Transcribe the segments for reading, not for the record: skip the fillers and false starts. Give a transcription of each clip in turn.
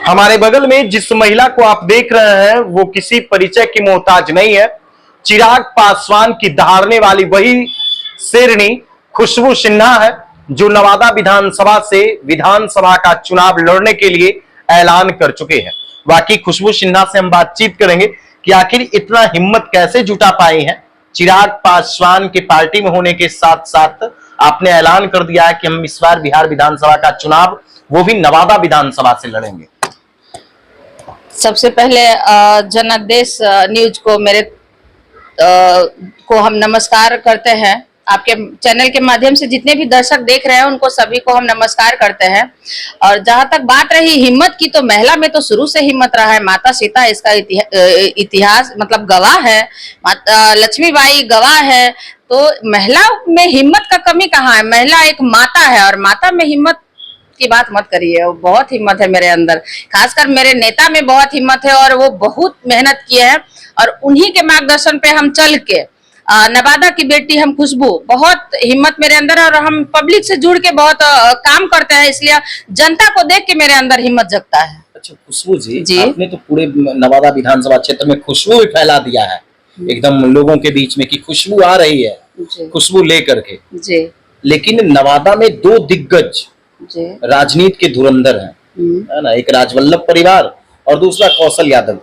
हमारे बगल में जिस महिला को आप देख रहे हैं वो किसी परिचय की मोहताज नहीं है। चिराग पासवान की धारने वाली वही शेरनी खुशबू सिन्हा है जो नवादा विधानसभा से विधानसभा का चुनाव लड़ने के लिए ऐलान कर चुके हैं। बाकी खुशबू सिन्हा से हम बातचीत करेंगे कि आखिर इतना हिम्मत कैसे जुटा पाई हैं। चिराग पासवान के पार्टी में होने के साथ साथ आपने ऐलान कर दिया है कि हम इस बार बिहार विधानसभा का चुनाव वो भी नवादा विधानसभा से लड़ेंगे। सबसे पहले जनादेश न्यूज को को हम नमस्कार करते हैं। आपके चैनल के माध्यम से जितने भी दर्शक देख रहे हैं उनको सभी को हम नमस्कार करते हैं। और जहां तक बात रही हिम्मत की, तो महिला में तो शुरू से हिम्मत रहा है। माता सीता इसका इतिहास मतलब गवाह है, माता लक्ष्मीबाई गवाह है। तो महिला में हिम्मत का कमी कहाँ है? महिला एक माता है और माता में हिम्मत की बात मत करिए। बहुत हिम्मत है मेरे अंदर, खासकर मेरे नेता में बहुत हिम्मत है और वो बहुत मेहनत किए हैं और उन्हीं के मार्गदर्शन पे हम चल के नवादा की बेटी हम खुशबू, बहुत हिम्मत मेरे अंदर है और हम पब्लिक से जुड़ के बहुत काम करते हैं, इसलिए जनता को देख के मेरे अंदर हिम्मत जगता है। अच्छा खुशबू जी, आपने तो पूरे नवादा विधानसभा क्षेत्र में खुशबू भी फैला दिया है एकदम लोगों के बीच में कि खुशबू आ रही है, खुशबू लेकर के जी। लेकिन नवादा में दो दिग्गज राजनीति के धुरंधर हैं, है ना, एक राजवल्लभ परिवार और दूसरा कौशल यादव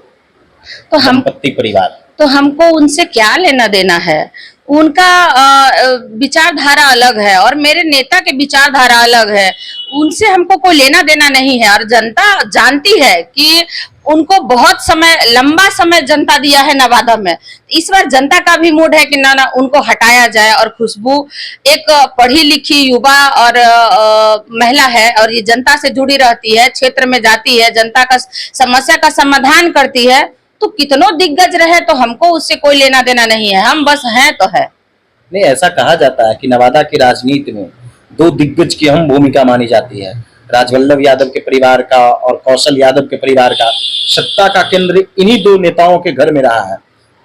तो हम परिवार। तो हमको उनसे क्या लेना देना है? उनका विचारधारा अलग है और मेरे नेता के विचारधारा अलग है, उनसे हमको कोई लेना देना नहीं है। और जनता जानती है कि उनको बहुत समय, लंबा समय जनता दिया है नवादा में। इस बार जनता का भी मूड है कि ना उनको हटाया जाए। और खुशबू एक पढ़ी लिखी युवा और महिला है और ये जनता से जुड़ी रहती है, क्षेत्र में जाती है, जनता का समस्या का समाधान करती है। तो कितनों दिग्गज रहे तो हमको उससे कोई लेना देना नहीं है, हम बस हैं तो है। नहीं, ऐसा कहा जाता है कि नवादा की राजनीति में दो दिग्गज की अहम भूमिका मानी जाती है, राजवल्लभ यादव के परिवार का और कौशल यादव के परिवार का। सत्ता का केंद्र इन्हीं दो नेताओं के घर में रहा है।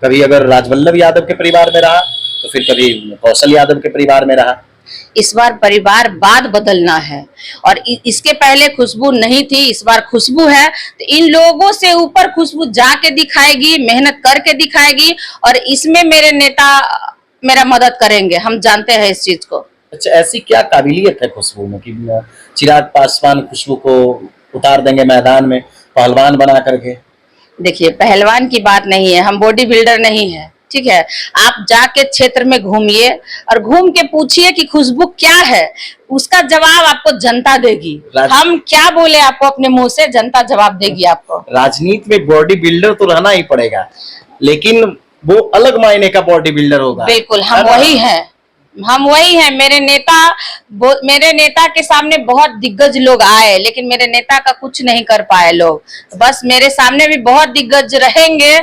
कभी अगर राजवल्लभ यादव के परिवार में रहा तो फिर कभी कौशल यादव के परिवार में रहा। इस बार परिवार बाद बदलना है और इसके पहले खुशबू नहीं थी, इस बार खुशबू है। तो इन लोगों से ऊपर खुशबू जाके दिखाएगी, मेहनत करके दिखाएगी और इसमें मेरे नेता मेरा मदद करेंगे, हम जानते हैं इस चीज को। अच्छा, ऐसी क्या काबिलियत है खुशबू में कि चिराग पासवान खुशबू को उतार देंगे मैदान में पहलवान बना करके? देखिए, पहलवान की बात नहीं है, हम बॉडी बिल्डर नहीं है, ठीक है। आप जाके क्षेत्र में घूमिए और घूम के पूछिए कि खुशबू क्या है, उसका जवाब आपको जनता देगी। हम क्या बोले आपको अपने मुंह से, जनता जवाब देगी आपको। राजनीति में बॉडी बिल्डर तो रहना ही पड़ेगा, लेकिन वो अलग मायने का बॉडी बिल्डर होगा। बिल्कुल, हम वही हैं, हम वही हैं। मेरे नेता के सामने बहुत दिग्गज लोग आए लेकिन मेरे नेता का कुछ नहीं कर पाए लोग। बस मेरे सामने भी बहुत दिग्गज रहेंगे,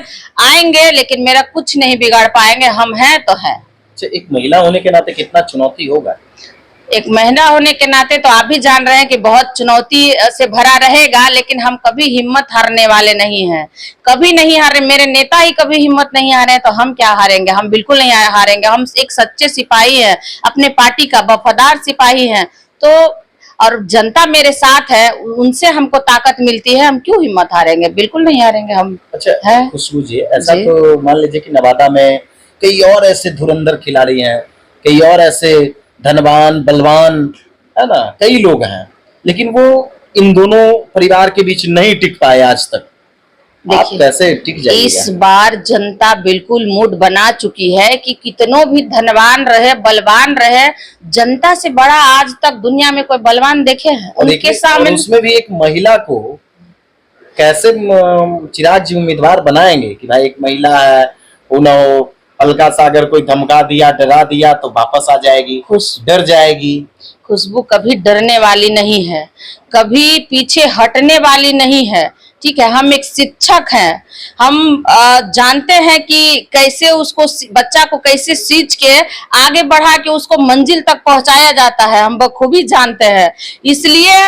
आएंगे, लेकिन मेरा कुछ नहीं बिगाड़ पाएंगे। हम हैं तो हैं। अच्छा, एक महिला होने के नाते कितना चुनौती होगा? एक महिला होने के नाते तो आप भी जान रहे हैं कि बहुत चुनौती से भरा रहेगा, लेकिन हम कभी हिम्मत हारने वाले नहीं हैं, कभी नहीं हारे। मेरे नेता ही कभी हिम्मत नहीं हारे तो हम क्या हारेंगे? हम बिल्कुल नहीं हारेंगे। हम एक सच्चे सिपाही हैं, अपने पार्टी का वफादार सिपाही हैं। तो और जनता मेरे साथ है, उनसे हमको ताकत मिलती है, हम क्यों हिम्मत हारेंगे? बिल्कुल नहीं हारेंगे हम। अच्छा है खुशबू जी, ऐसा तो मान लीजिए कि नवादा में कई और ऐसे धुरंधर खिलाड़ी हैं, कई और ऐसे धनवान बलवान, है ना, कई लोग हैं, लेकिन वो इन दोनों परिवार के बीच नहीं टिक पाए आज तक। आप कैसे टिक जाइएगा? इस बार जनता बिल्कुल मूड बना चुकी है कि कितनों भी धनवान रहे, बलवान रहे, जनता से बड़ा आज तक दुनिया में कोई बलवान देखे हैं उनके सामने। उसमें भी एक महिला को कैसे चिराग जी उम्मीदवार बनाएंगे कि भाई एक महिला है, वो ना हो हल्का सा अगर कोई धमका दिया, डरा दिया तो वापस आ जाएगी, डर जाएगी। खुशबू कभी डरने वाली नहीं है, कभी पीछे हटने वाली नहीं है, ठीक है। हम एक शिक्षक हैं, हम जानते हैं कि कैसे उसको, बच्चा को कैसे सींच के आगे बढ़ा के उसको मंजिल तक पहुंचाया जाता है, हम बखूबी जानते हैं। इसलिए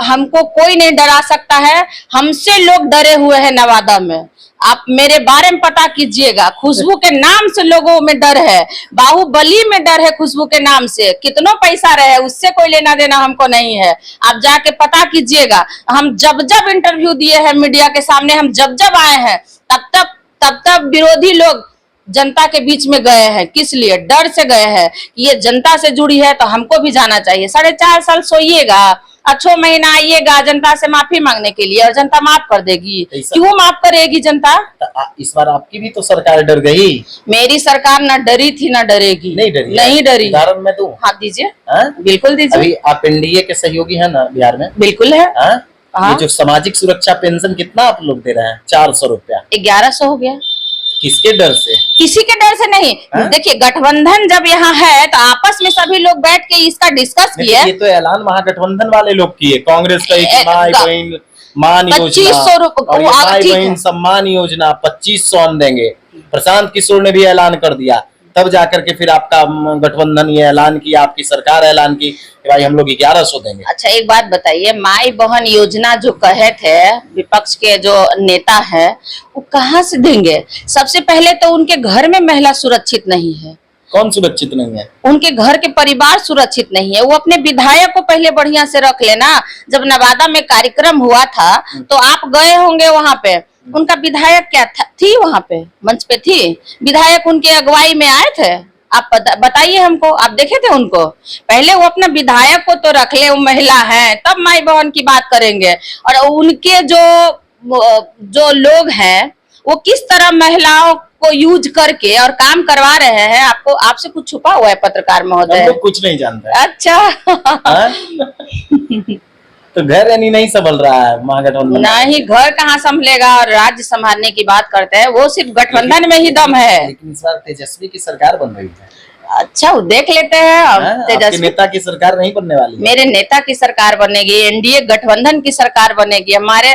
हमको कोई नहीं डरा सकता है। हमसे लोग डरे हुए हैं नवादा में। आप मेरे बारे में पता कीजिएगा, खुशबू के नाम से लोगों में डर है, बाहुबली में डर है खुशबू के नाम से। कितना पैसा रहे उससे कोई लेना देना हमको नहीं है। आप जाके पता कीजिएगा। हम जब जब इंटरव्यू दिए हैं मीडिया के सामने, हम जब जब आए हैं, तब विरोधी लोग जनता के बीच में गए हैं। किस लिए? डर से गए हैं कि ये जनता से जुड़ी है तो हमको भी जाना चाहिए। 4.5 साल सोइएगा, 6 महीना आइएगा जनता से माफी मांगने के लिए, और जनता माफ कर देगी। क्यों माफ करेगी जनता? इस बार आपकी भी तो सरकार डर गई। मेरी सरकार ना डरी थी ना डरेगी। नहीं डरी। उदाहरण मैं दूं? हाँ दीजिए। बिल्कुल दीजिए। अभी आप एनडीए के सहयोगी हैं ना बिहार में? बिल्कुल है। ये जो सामाजिक सुरक्षा पेंशन कितना आप लोग दे रहे हैं? 400 रुपया। 1100 हो गया। किसके डर से? किसी के डर से नहीं। देखिए, गठबंधन जब यहाँ है तो आपस में सभी लोग बैठ के इसका डिस्कस किए। ये तो ऐलान महागठबंधन वाले लोग किए। कांग्रेस का एक माई बहन मान योजना, 2500 माई बहन सम्मान योजना 2500 हम देंगे। प्रशांत किशोर ने भी ऐलान कर दिया, तब जाकर के फिर आपका गठबंधन ये ऐलान किया, आपकी सरकार ऐलान की कि भाई हम लोग 1100 देंगे। अच्छा, एक बात बताइए, माई बहन योजना जो कहे थे विपक्ष के जो नेता है, वो कहाँ से देंगे? सबसे पहले तो उनके घर में महिला सुरक्षित नहीं है। कौन सुरक्षित नहीं है? उनके घर के परिवार सुरक्षित नहीं है। वो अपने विधायक को पहले बढ़िया से रख लेना। जब नवादा में कार्यक्रम हुआ था तो आप गए होंगे वहां पे। उनका विधायक क्या थी वहां पे, मंच पे थी? विधायक उनके अगुवाई में आए थे? आप बताइए हमको, आप देखे थे उनको? पहले वो अपना विधायक को तो रख ले, वो महिला है, तब माई बहन की बात करेंगे। और उनके जो लोग हैं वो किस तरह महिलाओं को यूज करके और काम करवा रहे हैं, आपको आपसे कुछ छुपा हुआ है पत्रकार महोदय? कुछ नहीं जानता। अच्छा। तो घर यानी नहीं संभल रहा है महागठबंधन? नहीं, घर कहाँ संभलेगा। और राज्य संभालने की बात करते हैं, वो सिर्फ गठबंधन में ही दम है। लेकिन इस बार तेजस्वी की सरकार बन रही है। अच्छा, वो देख लेते हैं। आपके नेता की सरकार नहीं बनने वाली है? मेरे नेता की सरकार बनेगी, एनडीए गठबंधन की सरकार बनेगी। हमारे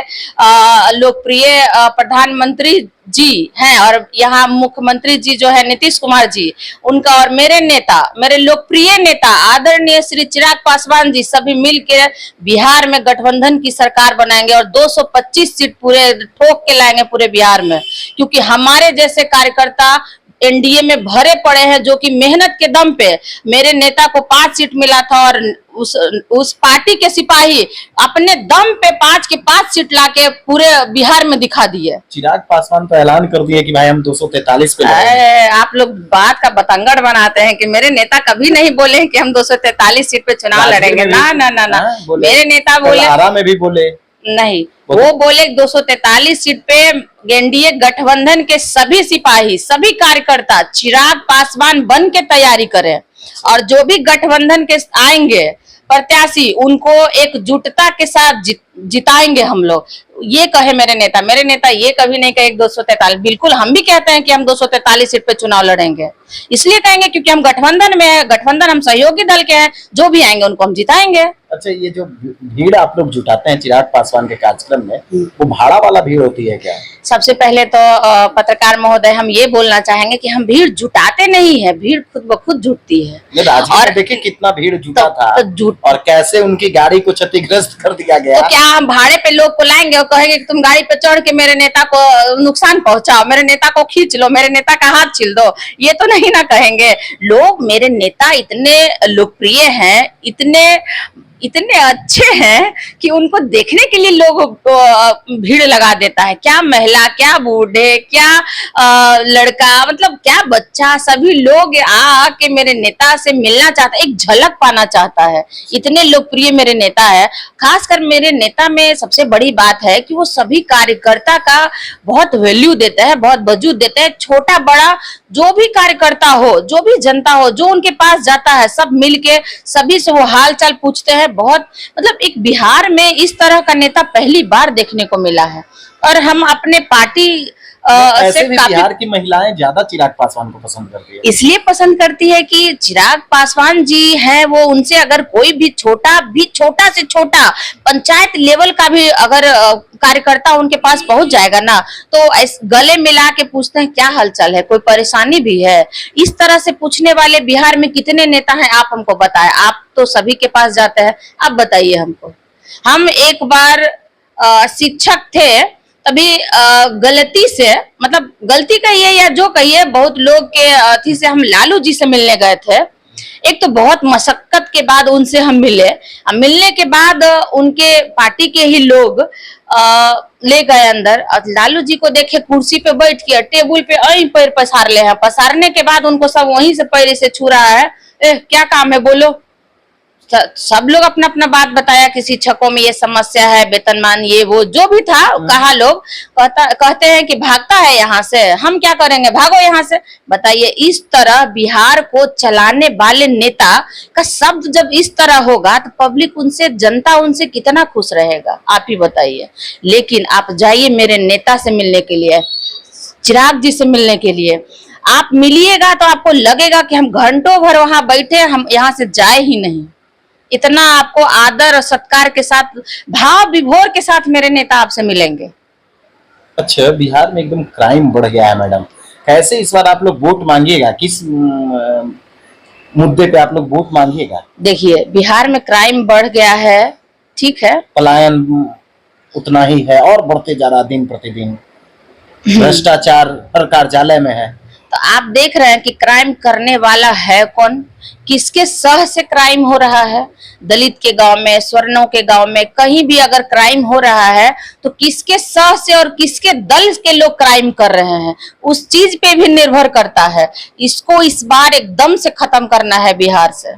लोकप्रिय प्रधानमंत्री जी हैं और यहाँ मुख्यमंत्री जी जो है नीतीश कुमार जी, उनका और मेरे नेता, मेरे लोकप्रिय नेता आदरणीय श्री चिराग पासवान जी, सभी मिलकर बिहार में गठबंधन की सरकार बनाएंगे और 225 सीट पूरे ठोक के लाएंगे पूरे बिहार में। क्योंकि हमारे जैसे कार्यकर्ता एनडीए में भरे पड़े हैं, जो कि मेहनत के दम पे मेरे नेता को 5 सीट मिला था और उस पार्टी के सिपाही अपने दम पे 5 के 5 सीट लाके पूरे बिहार में दिखा दिए। चिराग पासवान तो ऐलान कर दिए कि भाई हम 243 पे आप लोग बात का बतंगड़ बनाते हैं कि मेरे नेता कभी नहीं बोले कि हम 243 सीट पे चुनाव लड़ेंगे। ना ना ना ना, मेरे नेता बोले, आरा में भी बोले नहीं, वो बोले 243 सीट पे एनडीए गठबंधन के सभी सिपाही, सभी कार्यकर्ता चिराग पासवान बन के तैयारी करें और जो भी गठबंधन के आएंगे प्रत्याशी उनको एकजुटता के साथ जिताएंगे हम लोग। ये कहे मेरे नेता। मेरे नेता ये कभी नहीं कहे 243। बिल्कुल हम भी कहते हैं कि हम 243 सीट पे चुनाव लड़ेंगे। इसलिए कहेंगे क्योंकि हम गठबंधन में है, गठबंधन हम सहयोगी दल के हैं, जो भी आएंगे उनको हम जिताएंगे। अच्छा, ये जो भीड़ आप लोग जुटाते हैं चिराग पासवान के कार्यक्रम में, वो भाड़ा वाला भीड़ होती है क्या? सबसे पहले तो पत्रकार महोदय हम ये बोलना चाहेंगे कि हम भीड़ जुटाते नहीं है, भीड़ खुद ब खुद जुटती है। और देखिए कितना भीड़ जुटा था और कैसे उनकी गाड़ी को क्षतिग्रस्त कर दिया गया। तो क्या हम भाड़े पे लोग को लाएंगे और कहेंगे कि तुम गाड़ी पे चढ़ के मेरे नेता को नुकसान पहुंचाओ, मेरे नेता को खींच लो, मेरे नेता का हाथ छील दो? ये तो नहीं ना कहेंगे लोग। मेरे नेता इतने लोकप्रिय हैं, इतने अच्छे हैं कि उनको देखने के लिए लोग भीड़ लगा देता है। क्या महिला, क्या बूढ़े, क्या लड़का, मतलब क्या बच्चा, सभी लोग आके मेरे नेता से मिलना चाहता है, एक झलक पाना चाहता है। इतने लोकप्रिय मेरे नेता है। खासकर मेरे नेता में सबसे बड़ी बात है कि वो सभी कार्यकर्ता का बहुत वैल्यू देते हैं, बहुत वजूद देते हैं। छोटा बड़ा जो भी कार्यकर्ता हो, जो भी जनता हो, जो उनके पास जाता है, सब मिलके सभी से वो हाल चाल पूछते हैं। बहुत मतलब एक बिहार में इस तरह का नेता पहली बार देखने को मिला है। और हम अपने पार्टी ऐसे भी बिहार की महिलाएं ज्यादा चिराग पासवान को पसंद करती है। इसलिए पसंद करती है कि चिराग पासवान जी हैं, वो उनसे अगर कोई भी छोटा से छोटा पंचायत लेवल का भी अगर कार्यकर्ता उनके पास पहुंच जाएगा ना, तो गले मिला के पूछते हैं क्या हालचाल है, कोई परेशानी भी है। इस तरह से पूछने वाले बिहार में कितने नेता हैं, आप हमको बताएं। आप तो सभी के पास जाते हैं, आप बताइए हमको। हम एक बार शिक्षक थे, तभी गलती से, मतलब गलती कहिए या जो कहिए, बहुत लोग के अथी से हम लालू जी से मिलने गए थे। एक तो बहुत मशक्कत के बाद उनसे हम मिले। मिलने के बाद उनके पार्टी के ही लोग ले गए अंदर, और लालू जी को देखे कुर्सी पे बैठ के टेबल पे पैर पसार ले हैं। पसारने के बाद उनको सब वहीं से पैर से छू रहा है। क्या काम है बोलो। सब लोग अपना अपना बात बताया कि शिक्षकों में ये समस्या है, वेतनमान ये वो जो भी था कहा। लोग कहते हैं कि भागता है यहाँ से, हम क्या करेंगे, भागो यहाँ से। बताइए, इस तरह बिहार को चलाने वाले नेता का शब्द जब इस तरह होगा तो पब्लिक उनसे, जनता उनसे कितना खुश रहेगा, आप ही बताइए। लेकिन आप जाइए मेरे नेता से मिलने के लिए, चिराग जी से मिलने के लिए, आप मिलिएगा तो आपको लगेगा कि हम घंटों भर वहां बैठे, हम यहाँ से जाए ही नहीं। इतना आपको आदर और सत्कार के साथ, भाव विभोर के साथ मेरे नेता आपसे मिलेंगे। अच्छा, बिहार में एकदम क्राइम बढ़ गया है मैडम, कैसे इस बार आप लोग वोट मांगिएगा, किस मुद्दे पे आप लोग वोट मांगिएगा? देखिए, बिहार में क्राइम बढ़ गया है, ठीक है, पलायन उतना ही है और बढ़ते जा रहा दिन प्रतिदिन, भ्रष्टाचार हर कार्यालय में है। तो आप देख रहे हैं कि क्राइम करने वाला है कौन, किसके सह से क्राइम हो रहा है। दलित के गांव में, स्वर्णों के गांव में, कहीं भी अगर क्राइम हो रहा है तो किसके सह से और किसके दल के लोग क्राइम कर रहे हैं, उस चीज पे भी निर्भर करता है। इसको इस बार एकदम से खत्म करना है बिहार से।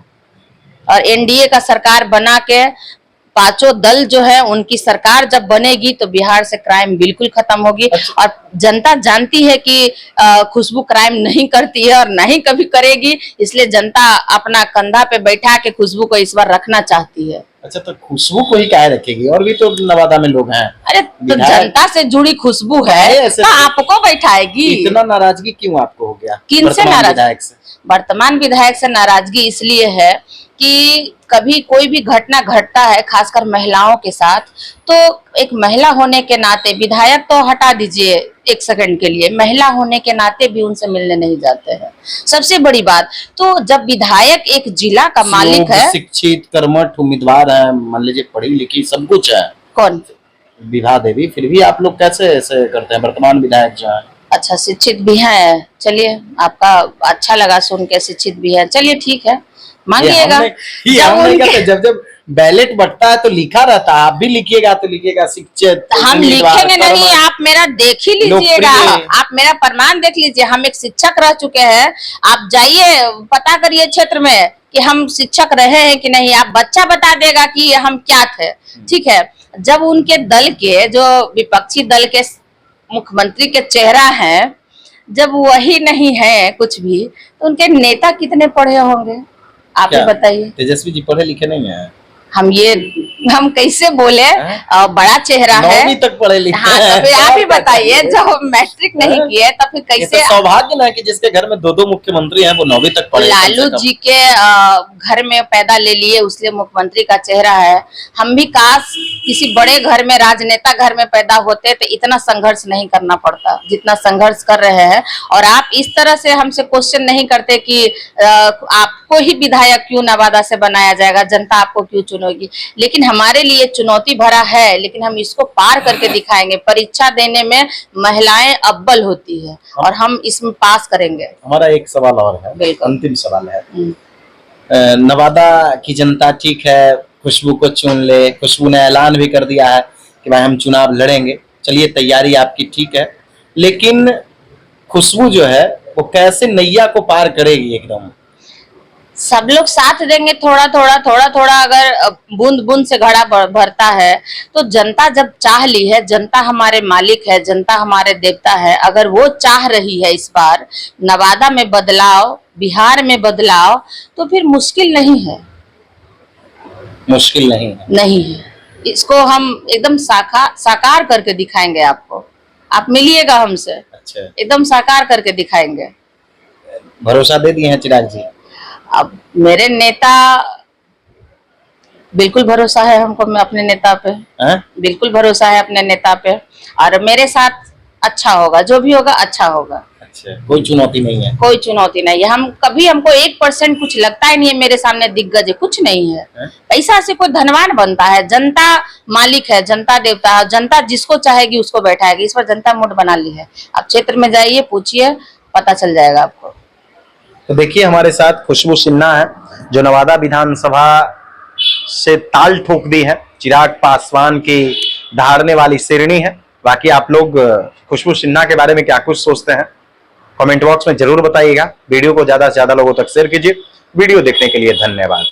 और एनडीए का सरकार बना के, पांचों दल जो है उनकी सरकार जब बनेगी तो बिहार से क्राइम बिल्कुल खत्म होगी। और जनता जानती है कि खुशबू क्राइम नहीं करती है और नहीं कभी करेगी, इसलिए जनता अपना कंधा पे बैठा के खुशबू को इस बार रखना चाहती है। अच्छा, तो खुशबू को ही काहे रखेगी, और भी तो नवादा में लोग हैं। अरे तो जनता से जुड़ी खुशबू है तो आपको बैठाएगी। इतना नाराजगी क्यों आपको हो गया? किनसे नाराजगी? वर्तमान विधायक से नाराजगी इसलिए है कि कभी कोई भी घटना घटता है, खासकर महिलाओं के साथ, तो एक महिला होने के नाते, विधायक तो हटा दीजिए एक सेकंड के लिए, महिला होने के नाते भी उनसे मिलने नहीं जाते हैं। सबसे बड़ी बात तो जब विधायक एक जिला का मालिक है, शिक्षित कर्मठ उम्मीदवार है, मान लीजिए पढ़ी लिखी सब कुछ है, कौन विभा देवी, फिर भी आप लोग कैसे ऐसे करते हैं? वर्तमान विधायक जो है अच्छा शिक्षित भी है, चलिए आपका अच्छा लगा सुन के, शिक्षित भी है, चलिए ठीक है, मांगिएगा। जब जब बैलेट बटता है तो लिखा रहता है, आप भी लिखिएगा तो लिखिएगा शिक्षित। हम लिखेंगे नहीं, आप मेरा देख ही लीजिएगा, आप मेरा प्रमाण देख लीजिए। हम एक शिक्षक रह चुके हैं, आप जाइए पता करिए क्षेत्र में कि हम शिक्षक रहे हैं कि नहीं, आप बच्चा बता देगा कि हम क्या थे। ठीक है, जब उनके दल के, जो विपक्षी दल के मुख्यमंत्री के चेहरा हैं, जब वही नहीं है कुछ भी, तो उनके नेता कितने पढ़े होंगे आप ही बताइए। तेजस्वी जी पढ़े लिखे नहीं है? हम कैसे बोले, बड़ा चेहरा है, 9वीं तक पढ़े लिखे। हाँ, तो फिर आप ही बताइए, जब मैट्रिक नहीं किए तो फिर कैसे? तो सौभाग्य ना कि जिसके घर में 2 मुख्यमंत्री हैं वो 9वीं तक पढ़े। लालू जी के घर में पैदा ले लिए, उसलिए मुख्यमंत्री का चेहरा है। हम भी काश किसी बड़े घर में, राजनेता घर में पैदा होते तो इतना संघर्ष नहीं करना पड़ता जितना संघर्ष कर रहे हैं। और आप इस तरह से हमसे क्वेश्चन नहीं करते कि आपको ही विधायक क्यों नवादा से बनाया जाएगा, जनता आपको क्यों चुनेगी। लेकिन हमारे लिए चुनौती भरा है, लेकिन हम इसको पार करके दिखाएंगे। परीक्षा देने में महिलाएं अव्वल होती है और हम इसमें पास करेंगे। हमारा एक सवाल और है, अंतिम सवाल है। नवादा की जनता ठीक है, खुशबू को चुन ले, खुशबू ने ऐलान भी कर दिया है कि भाई हम चुनाव लड़ेंगे, चलिए तैयारी आपकी ठीक है, लेकिन खुशबू जो है वो कैसे नैया को पार करेगी? एकदम सब लोग साथ देंगे, थोड़ा थोड़ा अगर बूंद बूंद से घड़ा भरता है तो जनता जब चाह ली है, जनता हमारे मालिक है, जनता हमारे देवता है। अगर वो चाह रही है इस बार नवादा में बदलाव, बिहार में बदलाव, तो फिर मुश्किल नहीं है, मुश्किल नहीं है। इसको हम एकदम साकार करके दिखाएंगे आपको। आप मिलिएगा हमसे, अच्छा, एकदम साकार करके दिखाएंगे। भरोसा दे दिए हैं चिराग जी? अब मेरे नेता, बिल्कुल भरोसा है हमको, मैं अपने नेता पे बिल्कुल भरोसा है अपने नेता पे, और मेरे साथ अच्छा होगा, जो भी होगा अच्छा होगा। अच्छा, कोई चुनौती नहीं है। कोई चुनौती नहीं है। हम कभी, हमको 1% कुछ लगता ही नहीं है मेरे सामने दिग्गज है, कुछ नहीं है। पैसा से कोई धनवान बनता है? जनता मालिक है, जनता देवता है, जनता जिसको चाहेगी उसको बैठाएगी। इस पर जनता मूड बना ली है। आप क्षेत्र में जाइए, पूछिए, पता चल जाएगा आपको। तो देखिए हमारे साथ खुशबू सिन्हा है जो नवादा विधानसभा से ताल ठोक दी है, चिराग पासवान की धारने वाली शेरनी है। बाकी आप लोग खुशबू सिन्हा के बारे में क्या कुछ सोचते हैं कमेंट बॉक्स में जरूर बताइएगा। वीडियो को ज्यादा से ज्यादा लोगों तक शेयर कीजिए। वीडियो देखने के लिए धन्यवाद।